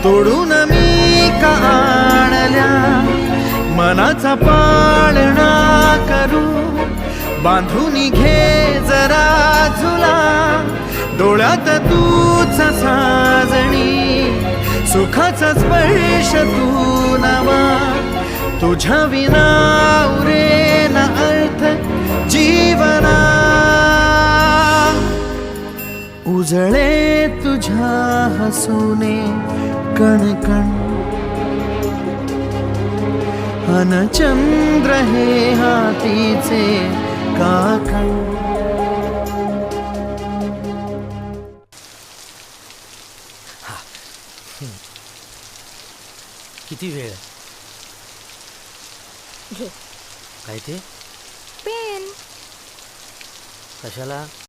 तोडून मी का आणल्या मनाचा पाळणा करू बांधून घे जरा झुला डोळ्यात तूच साजणी सुखाचा स्पर्श तू नवा तुझ्या विना उरेना अर्थ जीवना उजळे तुझ्या हसूने कणकण अन चंद्र हे हातीचे काकण किती वेळ घे काय ते पेन कशाला